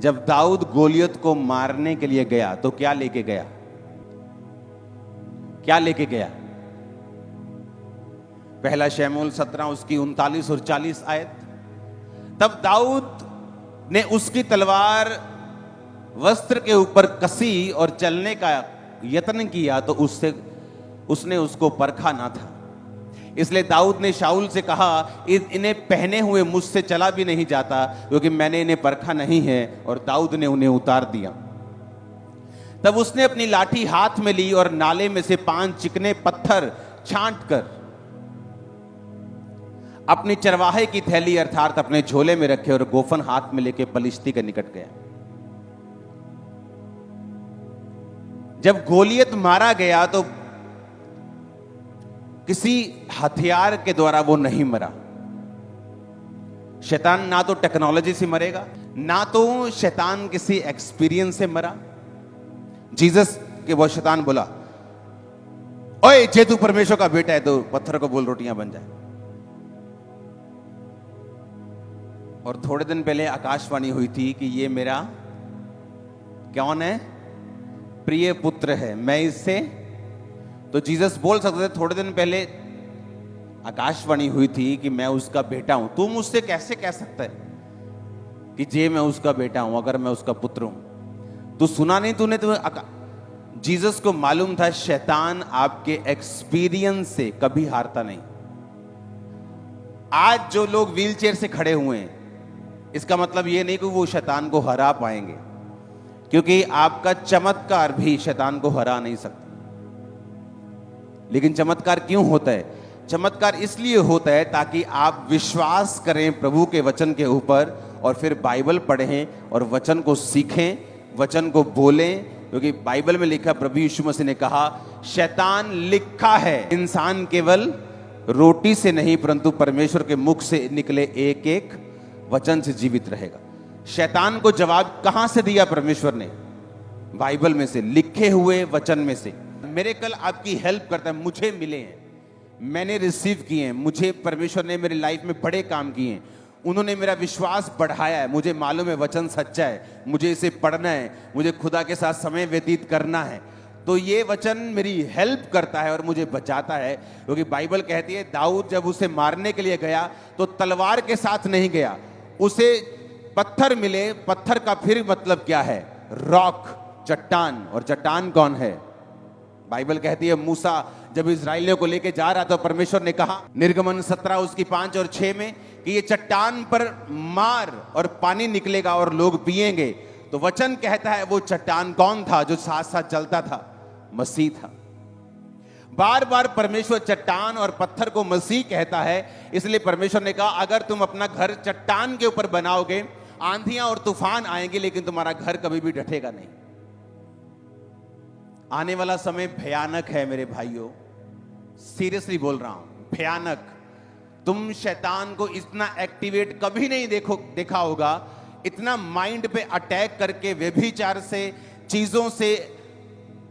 जब दाऊद गोलियत को मारने के लिए गया तो क्या लेके गया? क्या लेके गया? पहला शमूएल 17 उसकी 39 और 40 आयत। तब दाऊद ने उसकी तलवार वस्त्र के ऊपर कसी और चलने का यत्न किया तो उसने उसको परखा ना था। इसलिए दाऊद ने शाऊल से कहा, इन्हें पहने हुए मुझसे चला भी नहीं जाता, क्योंकि मैंने इन्हें परखा नहीं है। और दाऊद ने उन्हें उतार दिया। तब उसने अपनी लाठी हाथ में ली और नाले में से 5 चिकने पत्थर छांट कर अपनी चरवाहे की थैली अर्थात अपने झोले में रखे और गोफन हाथ में लेके पलिश्ती के निकट गया। जब गोलियत मारा गया तो किसी हथियार के द्वारा वो नहीं मरा। शैतान ना तो टेक्नोलॉजी से मरेगा, ना तो शैतान किसी एक्सपीरियंस से मरा। जीसस के वो शैतान बोला, ओए जे तू परमेश्वर का बेटा है तो पत्थर को बोल रोटियां बन जाए। और थोड़े दिन पहले आकाशवाणी हुई थी कि ये मेरा कौन है? प्रिय पुत्र है, मैं इससे। तो जीसस बोल सकते थे, थोड़े दिन पहले आकाशवाणी हुई थी कि मैं उसका बेटा हूं। तू मुझसे कैसे कह सकता है कि जे मैं उसका बेटा हूं अगर मैं उसका पुत्र हूं? तू सुना नहीं तूने? तो जीसस को मालूम था शैतान आपके एक्सपीरियंस से कभी हारता नहीं। आज जो लोग व्हीलचेयर से खड़े हुए हैं, इसका मतलब यह नहीं कि वो शैतान को हरा पाएंगे, क्योंकि आपका चमत्कार भी शैतान को हरा नहीं सकता। लेकिन चमत्कार क्यों होता है? चमत्कार इसलिए होता है ताकि आप विश्वास करें प्रभु के वचन के ऊपर और फिर बाइबल पढ़ें और वचन को सीखें, वचन को बोलें। क्योंकि बाइबल में लिखा, प्रभु यीशु मसीह ने कहा, शैतान लिखा है इंसान केवल रोटी से नहीं परंतु परमेश्वर के मुख से निकले एक एक वचन से जीवित रहेगा। शैतान को जवाब कहां से दिया परमेश्वर ने? बाइबल में से, लिखे हुए वचन में से। मेरे कल आपकी हेल्प करता है, मुझे मिले हैं, मैंने रिसीव किए हैं, मुझे परमेश्वर ने मेरी लाइफ में बड़े काम किए हैं, उन्होंने मेरा विश्वास बढ़ाया है। मुझे मालूम है वचन सच्चा है, मुझे इसे पढ़ना है, मुझे खुदा के साथ समय व्यतीत करना है। तो ये वचन मेरी हेल्प करता है और मुझे बचाता है। क्योंकि बाइबल कहती है दाऊद जब उसे मारने के लिए गया तो तलवार के साथ नहीं गया, उसे पत्थर मिले। पत्थर का फिर मतलब क्या है? रॉक, चट्टान। और चट्टान कौन है? बाइबल कहती है मूसा जब इजराइलियों को लेके जा रहा था, परमेश्वर ने कहा निर्गमन 17 उसकी 5 और 6 में कि ये चट्टान पर मार और पानी निकलेगा और लोग पिएंगे। तो वचन कहता है वो चट्टान कौन था जो साथ साथ चलता था? मसीह था। बार बार परमेश्वर चट्टान और पत्थर को मसीह कहता है। इसलिए परमेश्वर ने कहा अगर तुम अपना घर चट्टान के ऊपर बनाओगे, आंधियां और तूफान आएंगे लेकिन तुम्हारा घर कभी भी ढटेगा नहीं। आने वाला समय भयानक है मेरे भाइयों, सीरियसली बोल रहा हूं, भयानक। तुम शैतान को इतना एक्टिवेट कभी नहीं देखा होगा, इतना माइंड पे अटैक करके, व्यभिचार से, चीजों से,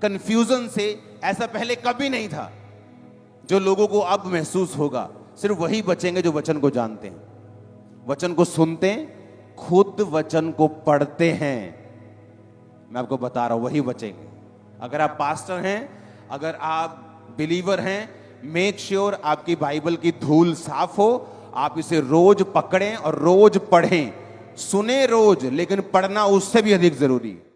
कंफ्यूजन से, ऐसा पहले कभी नहीं था। जो लोगों को अब महसूस होगा, सिर्फ वही बचेंगे जो वचन को जानते हैं, वचन को सुनते हैं, खुद वचन को पढ़ते हैं। मैं आपको बता रहा हूं, वही बचेंगे। अगर आप पास्टर हैं, अगर आप बिलीवर हैं, मेक श्योर आपकी बाइबल की धूल साफ हो। आप इसे रोज पकड़ें और रोज पढ़ें। सुने रोज, लेकिन पढ़ना उससे भी अधिक जरूरी है।